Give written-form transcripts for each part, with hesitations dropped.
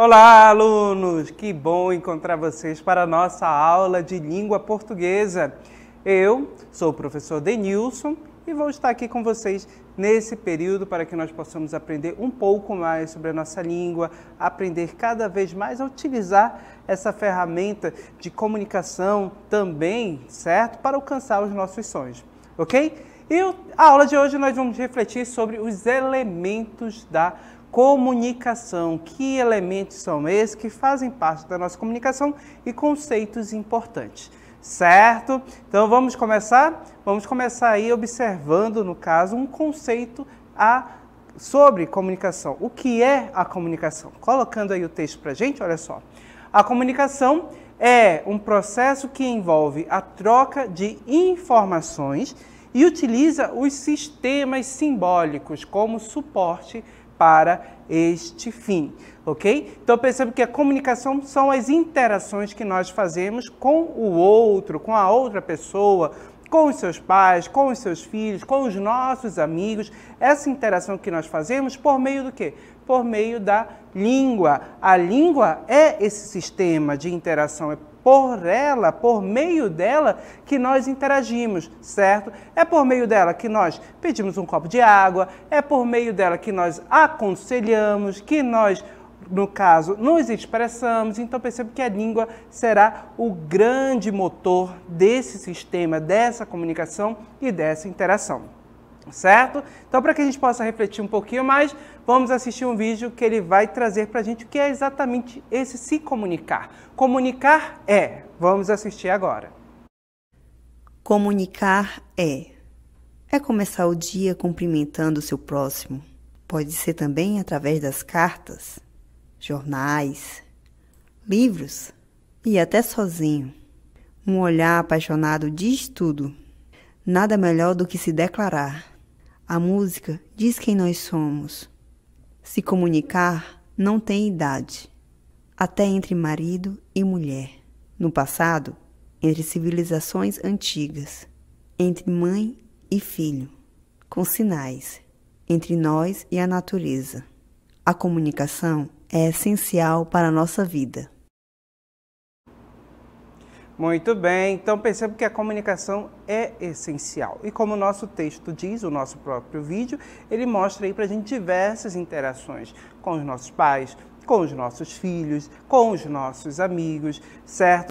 Olá, alunos! Que bom encontrar vocês para a nossa aula de língua portuguesa. Eu sou o professor Denilson e vou estar aqui com vocês nesse período para que nós possamos aprender um pouco mais sobre a nossa língua, aprender cada vez mais a utilizar essa ferramenta de comunicação também, certo? Para alcançar os nossos sonhos, ok? E a aula de hoje nós vamos refletir sobre os elementos da comunicação. Que elementos são esses que fazem parte da nossa comunicação e conceitos importantes, certo? Então vamos começar? Vamos começar aí observando, no caso, um conceito sobre comunicação. O que é a comunicação? Colocando aí o texto para a gente, olha só. A comunicação é um processo que envolve a troca de informações e utiliza os sistemas simbólicos como suporte para este fim, ok? Então perceba que a comunicação são as interações que nós fazemos com o outro, com a outra pessoa, com os seus pais, com os seus filhos, com os nossos amigos. Essa interação que nós fazemos por meio do quê? Por meio da língua. A língua é esse sistema de interação, é por meio dela que nós interagimos, certo? É por meio dela que nós pedimos um copo de água, é por meio dela que nós aconselhamos, que nós, no caso, nos expressamos. Então perceba que a língua será o grande motor desse sistema, dessa comunicação e dessa interação. Certo? Então, para que a gente possa refletir um pouquinho mais, vamos assistir um vídeo que ele vai trazer para a gente o que é exatamente esse se comunicar. Comunicar é. Vamos assistir agora. Comunicar é começar o dia cumprimentando o seu próximo. Pode ser também através das cartas, jornais, livros e até sozinho. Um olhar apaixonado diz tudo. Nada melhor do que se declarar. A música diz quem nós somos. Se comunicar não tem idade, até entre marido e mulher. No passado, entre civilizações antigas, entre mãe e filho, com sinais, entre nós e a natureza. A comunicação é essencial para a nossa vida. Muito bem, então perceba que a comunicação é essencial. E como o nosso texto diz, o nosso próprio vídeo, ele mostra aí para a gente diversas interações com os nossos pais, com os nossos filhos, com os nossos amigos, certo?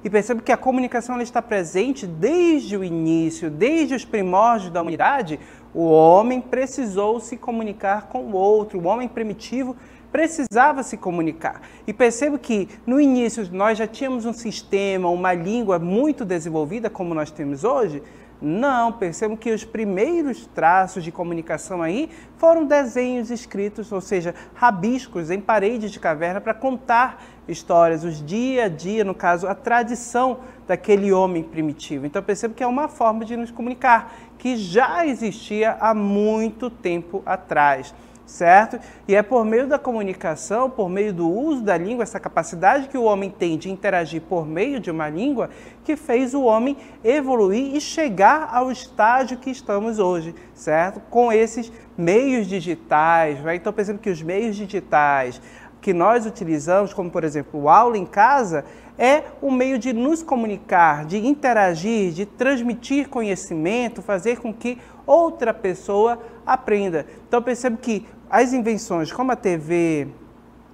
E perceba que a comunicação ela está presente desde o início, desde os primórdios da humanidade. O homem precisou se comunicar com o outro, o homem primitivo precisava se comunicar. E percebo que no início nós já tínhamos um sistema, uma língua muito desenvolvida como nós temos hoje. Não, percebo que os primeiros traços de comunicação aí foram desenhos escritos, ou seja, rabiscos em paredes de caverna para contar histórias, os dia a dia, no caso, a tradição daquele homem primitivo. Então percebo que é uma forma de nos comunicar, que já existia há muito tempo atrás. Certo? E é por meio da comunicação, por meio do uso da língua, essa capacidade que o homem tem de interagir por meio de uma língua, que fez o homem evoluir e chegar ao estágio que estamos hoje, certo? Com esses meios digitais, né? Então percebo que os meios digitais que nós utilizamos, como por exemplo o aula em casa, é um meio de nos comunicar, de interagir, de transmitir conhecimento, fazer com que outra pessoa aprenda. Então percebo que as invenções como a TV,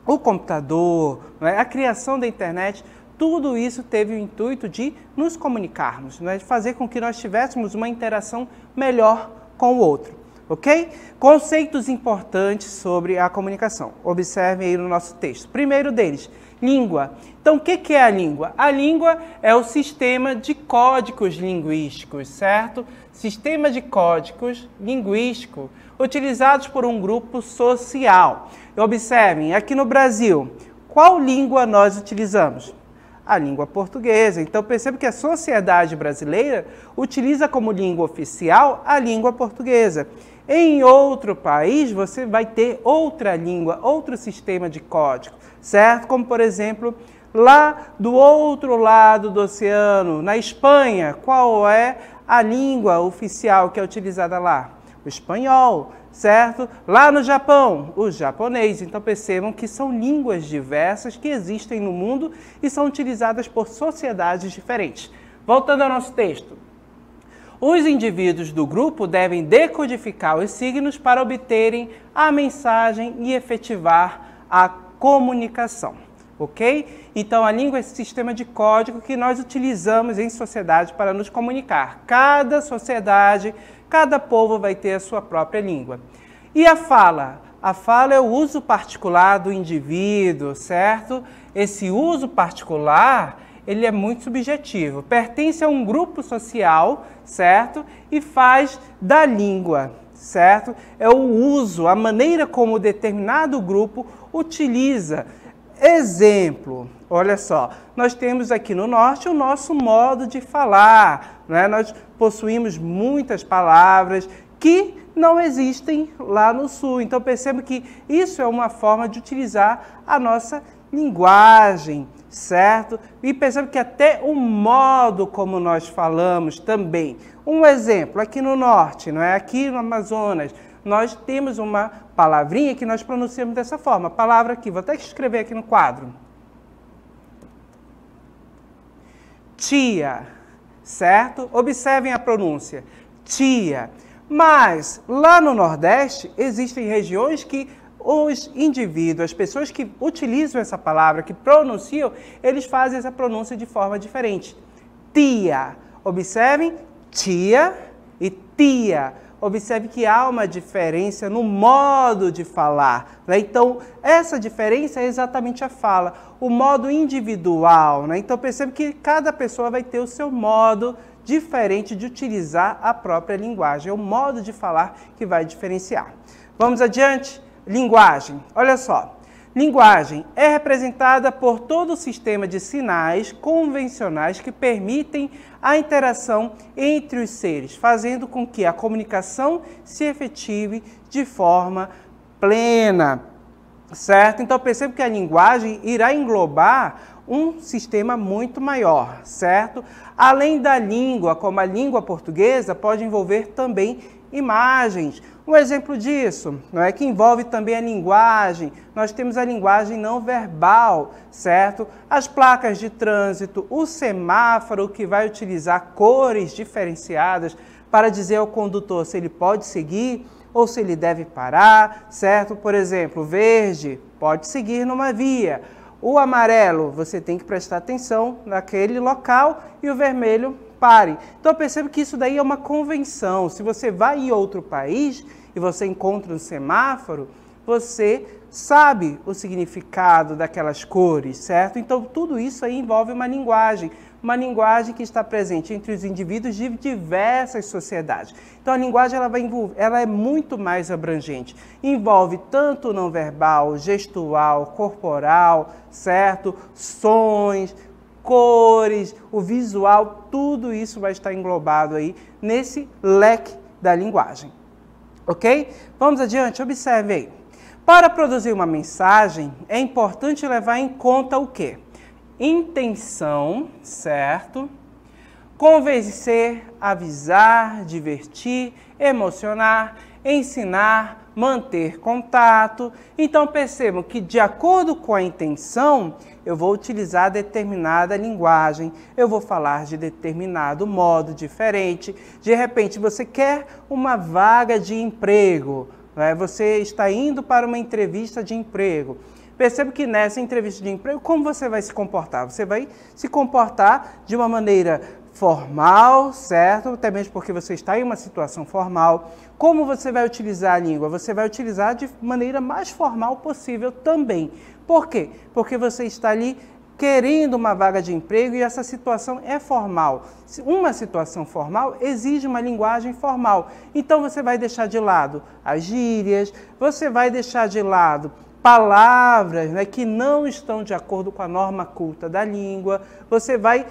o computador, né, a criação da internet, tudo isso teve o intuito de nos comunicarmos, né, de fazer com que nós tivéssemos uma interação melhor com o outro, ok? Conceitos importantes sobre a comunicação. Observem aí no nosso texto. Primeiro deles, língua. Então, o que é a língua? A língua é o sistema de códigos linguísticos, certo? Sistema de códigos linguísticos utilizados por um grupo social. Observem, aqui no Brasil, qual língua nós utilizamos? A língua portuguesa. Então, perceba que a sociedade brasileira utiliza como língua oficial a língua portuguesa. Em outro país, você vai ter outra língua, outro sistema de código, certo? Como, por exemplo, lá do outro lado do oceano, na Espanha, qual é a língua oficial que é utilizada lá? O espanhol, certo? Lá no Japão, o japonês. Então percebam que são línguas diversas que existem no mundo e são utilizadas por sociedades diferentes. Voltando ao nosso texto. Os indivíduos do grupo devem decodificar os signos para obterem a mensagem e efetivar a comunicação, ok? Então, a língua é esse sistema de código que nós utilizamos em sociedade para nos comunicar. Cada sociedade, cada povo vai ter a sua própria língua. E a fala? A fala é o uso particular do indivíduo, certo? Esse uso particular, ele é muito subjetivo. Pertence a um grupo social, certo? E faz da língua, certo? É o uso, a maneira como determinado grupo utiliza. Exemplo, olha só, nós temos aqui no norte o nosso modo de falar, né? Nós possuímos muitas palavras que não existem lá no sul. Então perceba que isso é uma forma de utilizar a nossa linguagem, certo? E perceba que até o modo como nós falamos também. Um exemplo, aqui no norte, não é? Aqui no Amazonas, nós temos uma palavrinha que nós pronunciamos dessa forma. A palavra aqui, vou até escrever aqui no quadro. Tia, certo? Observem a pronúncia. Tia. Mas lá no Nordeste existem regiões que os indivíduos, as pessoas que utilizam essa palavra, que pronunciam, eles fazem essa pronúncia de forma diferente. Tia. Observem, tia e tia. Observe que há uma diferença no modo de falar, né? Então, essa diferença é exatamente a fala, o modo individual, né? Então, percebe que cada pessoa vai ter o seu modo diferente de utilizar a própria linguagem. É o modo de falar que vai diferenciar. Vamos adiante? Linguagem. Olha só. Linguagem é representada por todo o sistema de sinais convencionais que permitem a interação entre os seres, fazendo com que a comunicação se efetive de forma plena, certo? Então perceba que a linguagem irá englobar um sistema muito maior, certo? Além da língua, como a língua portuguesa, pode envolver também imagens. Um exemplo disso, não é, que envolve também a linguagem. Nós temos a linguagem não verbal, certo? As placas de trânsito, o semáforo que vai utilizar cores diferenciadas para dizer ao condutor se ele pode seguir ou se ele deve parar, certo? Por exemplo, o verde pode seguir numa via. O amarelo, você tem que prestar atenção naquele local e o vermelho, pare. Então perceba que isso daí é uma convenção. Se você vai em outro país e você encontra um semáforo, você sabe o significado daquelas cores, certo? Então tudo isso aí envolve uma linguagem que está presente entre os indivíduos de diversas sociedades. Então a linguagem ela é muito mais abrangente. Envolve tanto o não verbal, gestual, corporal, certo? Sons, cores, o visual, tudo isso vai estar englobado aí nesse leque da linguagem. Ok? Vamos adiante, observe aí. Para produzir uma mensagem, é importante levar em conta o quê? Intenção, certo? Convencer, avisar, divertir, emocionar, ensinar, manter contato. Então percebam que de acordo com a intenção, eu vou utilizar determinada linguagem, eu vou falar de determinado modo diferente. De repente você quer uma vaga de emprego, né? Você está indo para uma entrevista de emprego. Perceba que nessa entrevista de emprego, como você vai se comportar? Você vai se comportar de uma maneira formal, certo? Até mesmo porque você está em uma situação formal. Como você vai utilizar a língua? Você vai utilizar de maneira mais formal possível também. Por quê? Porque você está ali querendo uma vaga de emprego e essa situação é formal. Uma situação formal exige uma linguagem formal. Então você vai deixar de lado as gírias, você vai deixar de lado palavras, né, que não estão de acordo com a norma culta da língua. Você vai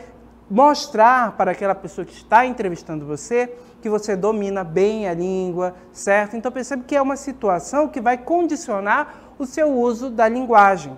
mostrar para aquela pessoa que está entrevistando você que você domina bem a língua, certo? Então percebe que é uma situação que vai condicionar o seu uso da linguagem.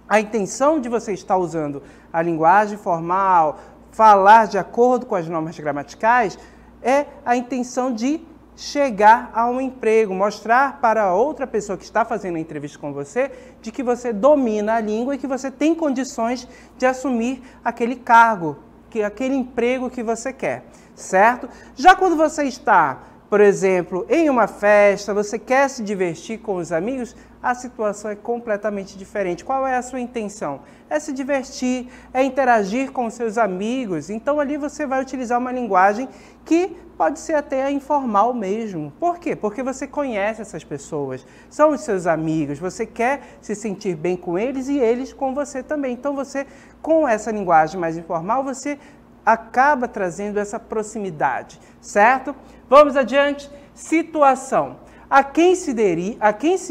A intenção de você estar usando a linguagem formal, falar de acordo com as normas gramaticais, é a intenção de chegar a um emprego, mostrar para a outra pessoa que está fazendo a entrevista com você de que você domina a língua e que você tem condições de assumir aquele cargo, aquele emprego que você quer, certo? Já quando você está, por exemplo, em uma festa, você quer se divertir com os amigos, a situação é completamente diferente. Qual é a sua intenção? É se divertir, é interagir com os seus amigos. Então ali você vai utilizar uma linguagem que pode ser até informal mesmo. Por quê? Porque você conhece essas pessoas, são os seus amigos, você quer se sentir bem com eles e eles com você também. Então você, com essa linguagem mais informal, você acaba trazendo essa proximidade, certo? Vamos adiante. Situação. A quem se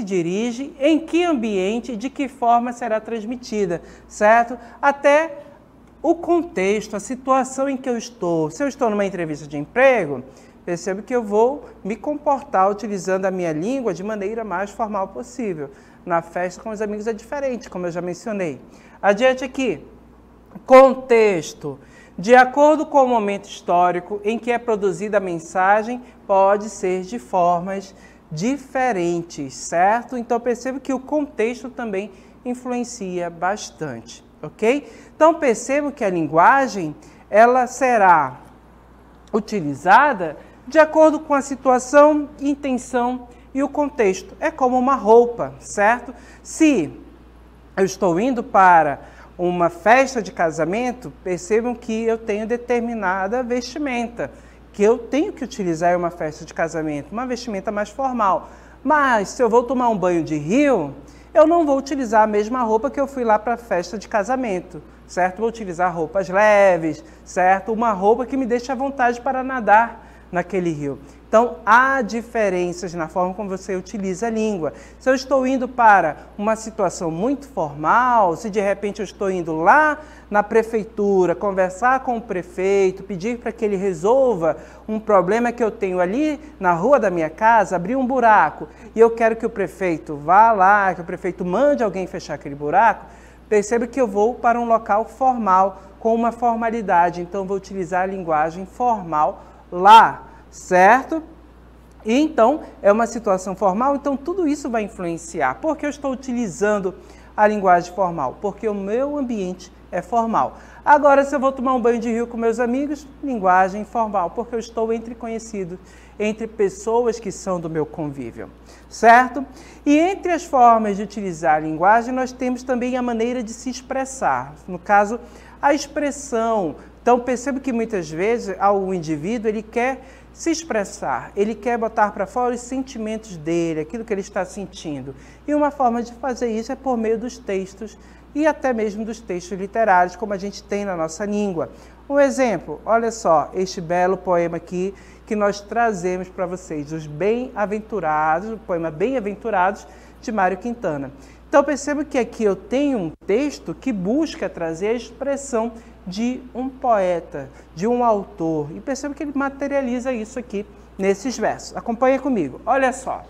dirige, em que ambiente, de que forma será transmitida, certo? Até o contexto, a situação em que eu estou. Se eu estou numa entrevista de emprego, percebo que eu vou me comportar utilizando a minha língua de maneira mais formal possível. Na festa com os amigos é diferente, como eu já mencionei. Adiante aqui. Contexto. De acordo com o momento histórico em que é produzida a mensagem, pode ser de formas diferentes, certo? Então, percebo que o contexto também influencia bastante, ok? Então, percebo que a linguagem, ela será utilizada de acordo com a situação, intenção e o contexto. É como uma roupa, certo? Se eu estou indo para uma festa de casamento, percebam que eu tenho determinada vestimenta, que eu tenho que utilizar em uma festa de casamento, uma vestimenta mais formal. Mas se eu vou tomar um banho de rio, eu não vou utilizar a mesma roupa que eu fui lá para a festa de casamento, certo? Vou utilizar roupas leves, certo? Uma roupa que me deixe à vontade para nadar naquele rio. Então, há diferenças na forma como você utiliza a língua. Se eu estou indo para uma situação muito formal, se de repente eu estou indo lá na prefeitura, conversar com o prefeito, pedir para que ele resolva um problema que eu tenho ali na rua da minha casa, abrir um buraco, e eu quero que o prefeito vá lá, que o prefeito mande alguém fechar aquele buraco, perceba que eu vou para um local formal, com uma formalidade, então vou utilizar a linguagem formal lá, certo? E então, é uma situação formal, então tudo isso vai influenciar. Por que eu estou utilizando a linguagem formal? Porque o meu ambiente é formal. Agora, se eu vou tomar um banho de rio com meus amigos, linguagem informal, porque eu estou entre conhecidos, entre pessoas que são do meu convívio, certo? E entre as formas de utilizar a linguagem, nós temos também a maneira de se expressar. No caso, a expressão. Então, percebo que muitas vezes o indivíduo ele quer se expressar, ele quer botar para fora os sentimentos dele, aquilo que ele está sentindo. E uma forma de fazer isso é por meio dos textos e até mesmo dos textos literários, como a gente tem na nossa língua. Um exemplo, olha só, este belo poema aqui que nós trazemos para vocês, os Bem-aventurados, o poema Bem-aventurados de Mário Quintana. Então, percebo que aqui eu tenho um texto que busca trazer a expressão de um poeta, de um autor. E percebo que ele materializa isso aqui nesses versos. Acompanha comigo. Olha só.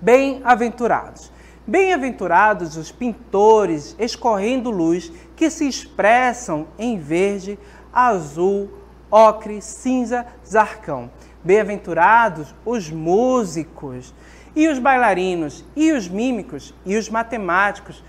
Bem-aventurados. Bem-aventurados os pintores escorrendo luz que se expressam em verde, azul, ocre, cinza, zarcão. Bem-aventurados os músicos e os bailarinos e os mímicos e os matemáticos,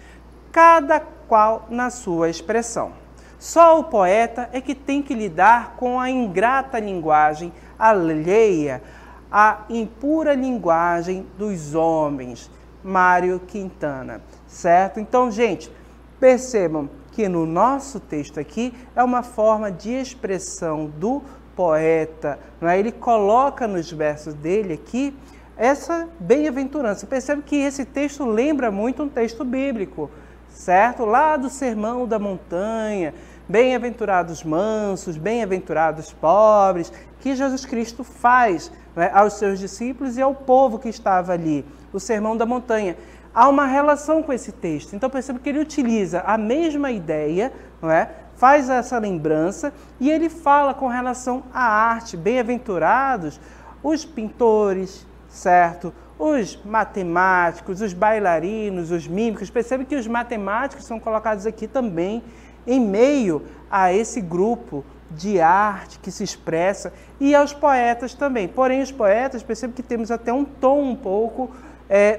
cada qual na sua expressão. Só o poeta é que tem que lidar com a ingrata linguagem alheia, a impura linguagem dos homens. Mário Quintana, certo? Então, gente, percebam que no nosso texto aqui é uma forma de expressão do poeta, não é? Ele coloca nos versos dele aqui essa bem-aventurança. Percebe que esse texto lembra muito um texto bíblico, certo? Lá do Sermão da Montanha, bem-aventurados mansos, bem-aventurados pobres, que Jesus Cristo faz, né, aos seus discípulos e ao povo que estava ali, o Sermão da Montanha. Há uma relação com esse texto, então percebe que ele utiliza a mesma ideia, não é? Faz essa lembrança e ele fala com relação à arte. Bem-aventurados os pintores, certo? Os matemáticos, os bailarinos, os mímicos. Percebe que os matemáticos são colocados aqui também em meio a esse grupo de arte que se expressa, e aos poetas também. Porém, os poetas, percebo que temos até um tom um pouco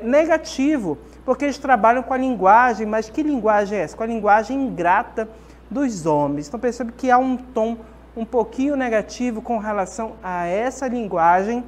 negativo, porque eles trabalham com a linguagem, mas que linguagem é essa? Com a linguagem ingrata dos homens. Então, percebo que há um tom um pouquinho negativo com relação a essa linguagem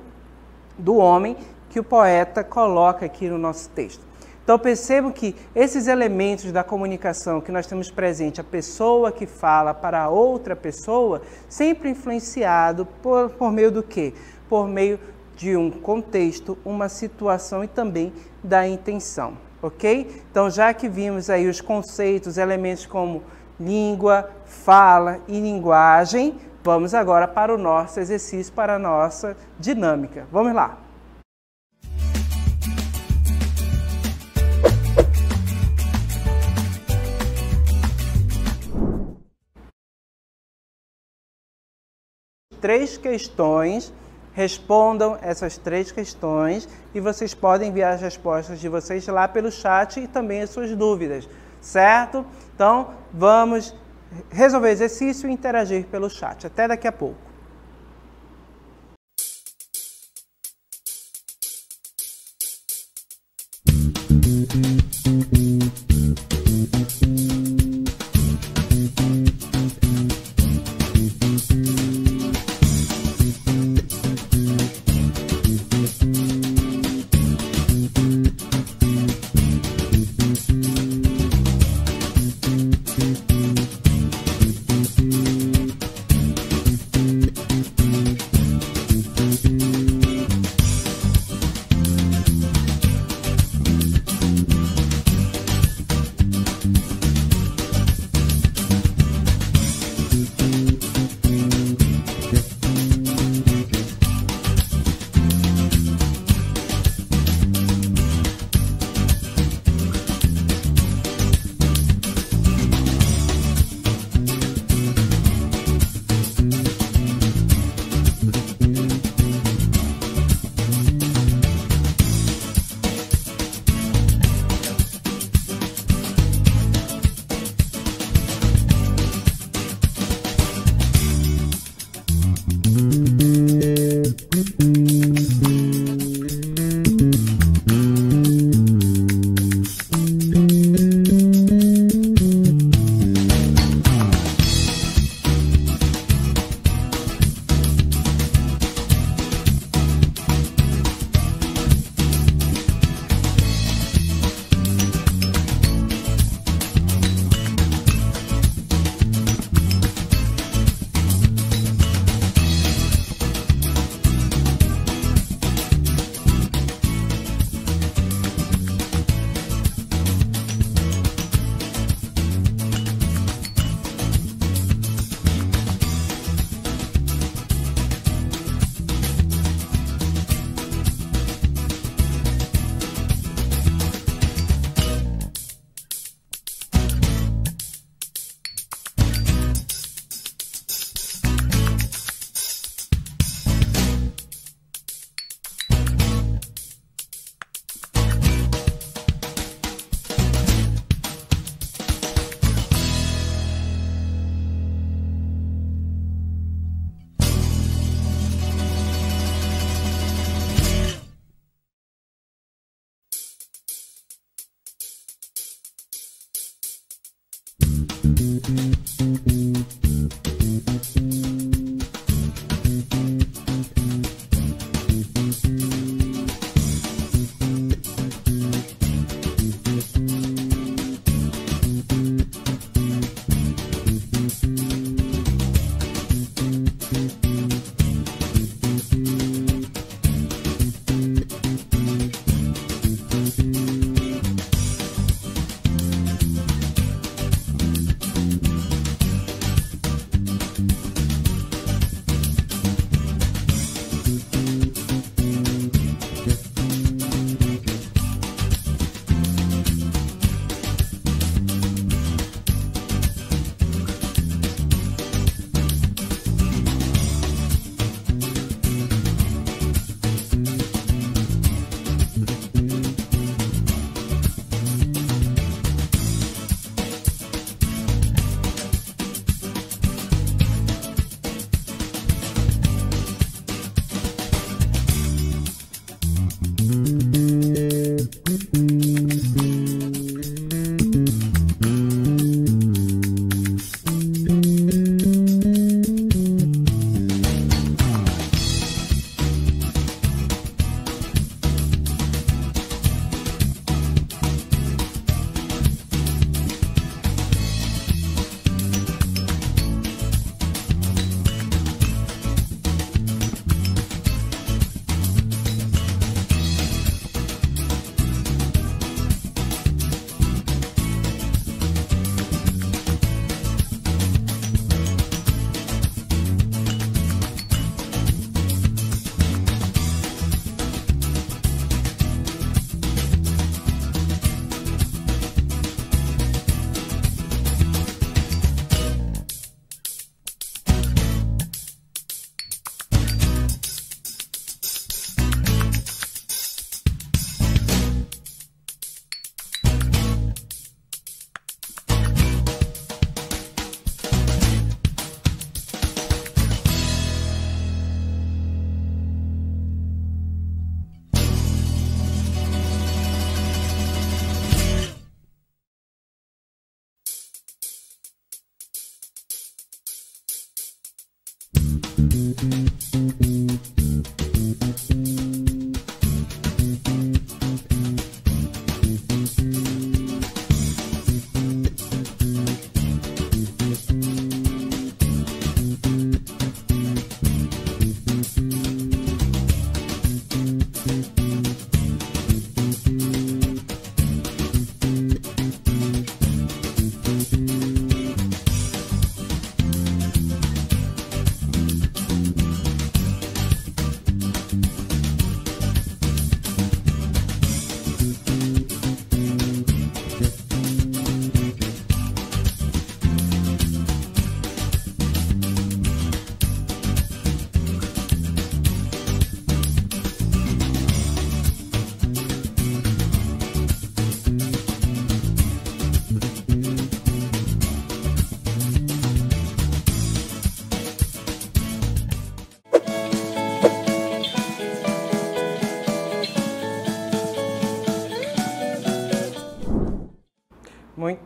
do homem que o poeta coloca aqui no nosso texto. Então, percebo que esses elementos da comunicação que nós temos presente, a pessoa que fala para outra pessoa, sempre influenciado por meio do quê? Por meio de um contexto, uma situação e também da intenção, ok? Então, já que vimos aí os conceitos, elementos como língua, fala e linguagem, vamos agora para o nosso exercício, para a nossa dinâmica. Vamos lá! Três questões, respondam essas três questões e vocês podem enviar as respostas de vocês lá pelo chat e também as suas dúvidas, certo? Então, vamos resolver o exercício e interagir pelo chat. Até daqui a pouco.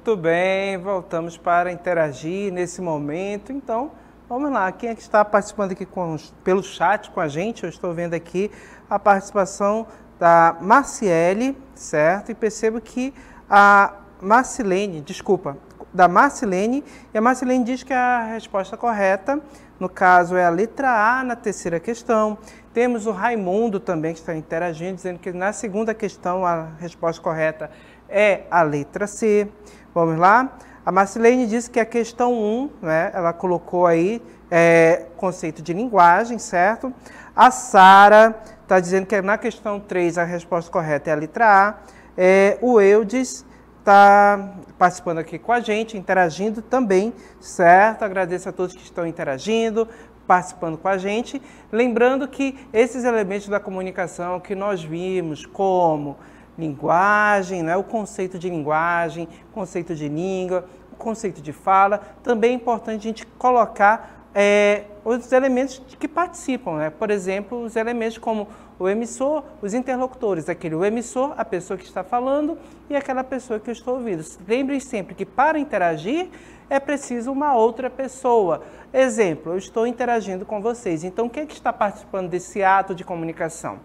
Muito bem, voltamos para interagir nesse momento. Então, vamos lá. Quem é que está participando aqui pelo chat com a gente? Eu estou vendo aqui a participação da Marciele, certo? E percebo que a Marcilene, da Marcilene, e a Marcilene diz que a resposta correta, no caso, é a letra A na terceira questão. Temos o Raimundo também, que está interagindo, dizendo que na segunda questão a resposta correta é a letra C. Vamos lá? A Marcilene disse que a questão 1, né, ela colocou aí conceito de linguagem, certo? A Sara está dizendo que na questão 3 a resposta correta é a letra A. O Eudes está participando aqui com a gente, interagindo também, certo? Agradeço a todos que estão interagindo, participando com a gente. Lembrando que esses elementos da comunicação que nós vimos como linguagem, né? O conceito de linguagem, conceito de língua, o conceito de fala, também é importante a gente colocar os elementos que participam, né? Por exemplo, os elementos como o emissor, os interlocutores, o emissor, a pessoa que está falando e aquela pessoa que eu estou ouvindo. Lembrem sempre que para interagir é preciso uma outra pessoa. Exemplo, eu estou interagindo com vocês, então quem é que está participando desse ato de comunicação?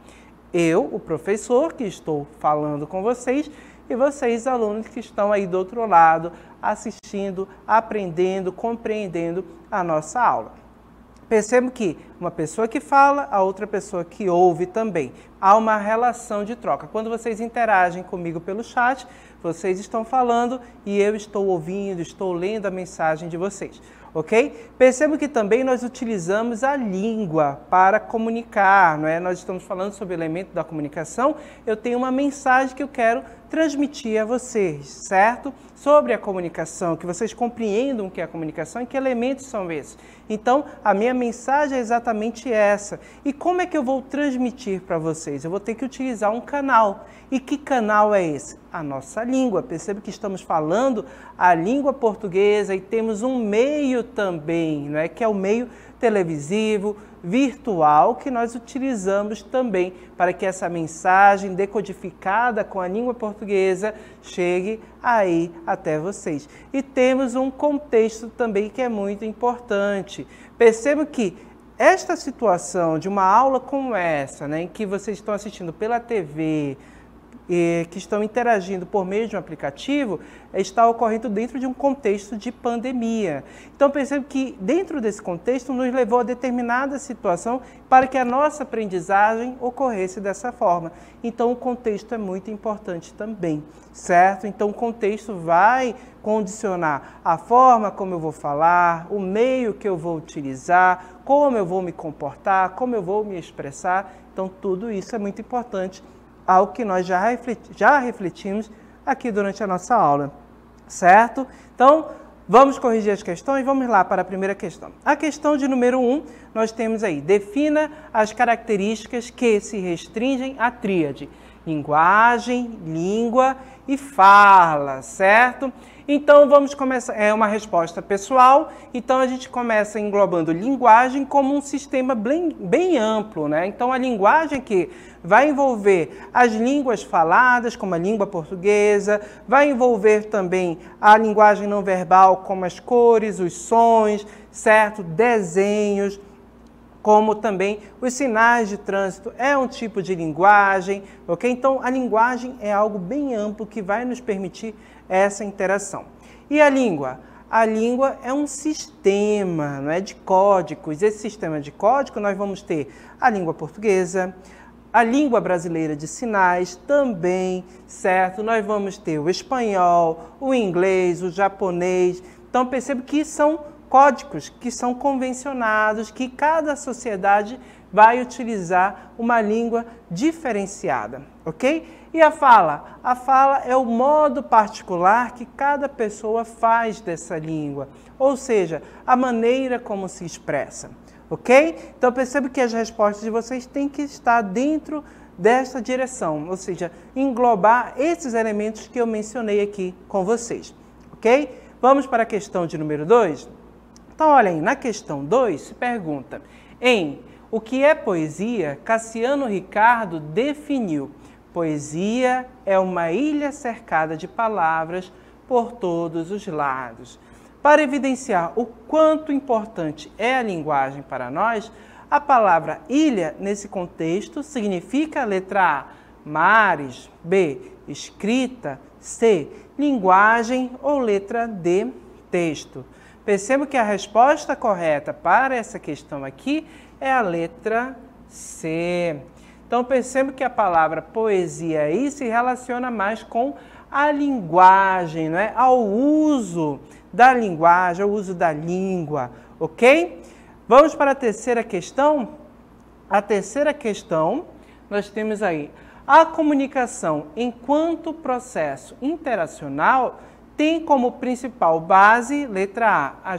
Eu, o professor, que estou falando com vocês, e vocês, alunos, que estão aí do outro lado, assistindo, aprendendo, compreendendo a nossa aula. Percebo que uma pessoa que fala, a outra pessoa que ouve também. Há uma relação de troca. Quando vocês interagem comigo pelo chat, vocês estão falando e eu estou ouvindo, estou lendo a mensagem de vocês. Ok? Percebo que também nós utilizamos a língua para comunicar, não é? Nós estamos falando sobre o elemento da comunicação. Eu tenho uma mensagem que eu quero transmitir a vocês, certo? Sobre a comunicação, que vocês compreendam o que é a comunicação e que elementos são esses. Então, a minha mensagem é exatamente essa. E como é que eu vou transmitir para vocês? Eu vou ter que utilizar um canal. E que canal é esse? A nossa língua. Perceba que estamos falando a língua portuguesa e temos um meio também, não é? Que é o meio televisivo, virtual, que nós utilizamos também para que essa mensagem decodificada com a língua portuguesa chegue aí até vocês. E temos um contexto também que é muito importante. Perceba que esta situação de uma aula como essa, né, em que vocês estão assistindo pela TV, que estão interagindo por meio de um aplicativo, está ocorrendo dentro de um contexto de pandemia. Então, percebo que dentro desse contexto nos levou a determinada situação para que a nossa aprendizagem ocorresse dessa forma. Então, o contexto é muito importante também, certo? Então, o contexto vai condicionar a forma como eu vou falar, o meio que eu vou utilizar, como eu vou me comportar, como eu vou me expressar. Então, tudo isso é muito importante, algo que nós já refletimos aqui durante a nossa aula, certo? Então, vamos corrigir as questões, vamos lá para a primeira questão. A questão de número 1, nós temos aí, defina as características que se restringem à tríade, linguagem, língua e fala, certo? Então, vamos começar, é uma resposta pessoal, então a gente começa englobando linguagem como um sistema bem amplo, né? Então, a linguagem que vai envolver as línguas faladas, como a língua portuguesa, vai envolver também a linguagem não verbal, como as cores, os sons, certo? Desenhos, como também os sinais de trânsito, é um tipo de linguagem, ok? Então, a linguagem é algo bem amplo que vai nos permitir essa interação. E a língua? A língua é um sistema, não é, de códigos. Esse sistema de código nós vamos ter a língua portuguesa, a língua brasileira de sinais também, certo? Nós vamos ter o espanhol, o inglês, o japonês. Então, perceba que são códigos que são convencionados, que cada sociedade vai utilizar uma língua diferenciada, ok? E a fala? A fala é o modo particular que cada pessoa faz dessa língua, ou seja, a maneira como se expressa, ok? Então perceba que as respostas de vocês têm que estar dentro dessa direção, ou seja, englobar esses elementos que eu mencionei aqui com vocês, ok? Vamos para a questão de número 2? Então, olha aí, na questão 2 se pergunta, em O que é poesia? Cassiano Ricardo definiu: poesia é uma ilha cercada de palavras por todos os lados. Para evidenciar o quanto importante é a linguagem para nós, a palavra ilha, nesse contexto, significa letra A, mares, B, escrita, C, linguagem ou letra D, texto. Perceba que a resposta correta para essa questão aqui é a letra C. Então perceba que a palavra poesia aí se relaciona mais com a linguagem, não é? Ao uso da linguagem, ao uso da língua, ok? Vamos para a terceira questão? A terceira questão, nós temos aí, a comunicação enquanto processo interacional tem como principal base, letra A,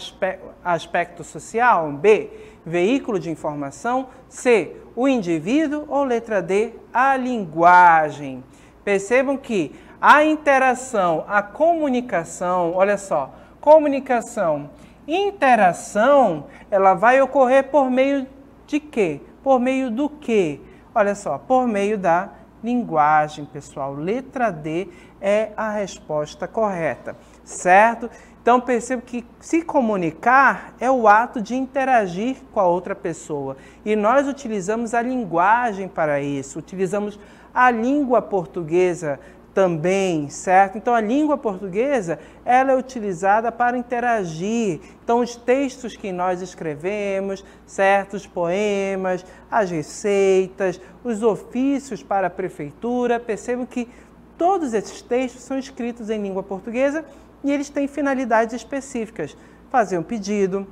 aspecto social, B, veículo de informação, C, o indivíduo ou letra D, a linguagem. Percebam que a interação, a comunicação, olha só, comunicação, interação, ela vai ocorrer por meio de quê? Por meio do quê? Olha só, por meio da linguagem, pessoal. Letra D é a resposta correta, certo? Então, perceba que se comunicar é o ato de interagir com a outra pessoa. E nós utilizamos a linguagem para isso, utilizamos a língua portuguesa também, certo? Então, a língua portuguesa, ela é utilizada para interagir. Então, os textos que nós escrevemos, certos poemas, as receitas, os ofícios para a prefeitura, percebam que todos esses textos são escritos em língua portuguesa e eles têm finalidades específicas. Fazer um pedido,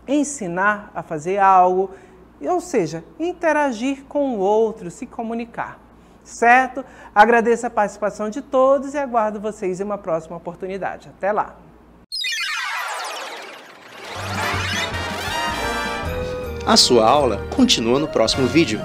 ensinar a fazer algo, ou seja, interagir com o outro, se comunicar. Certo? Agradeço a participação de todos e aguardo vocês em uma próxima oportunidade. Até lá! A sua aula continua no próximo vídeo.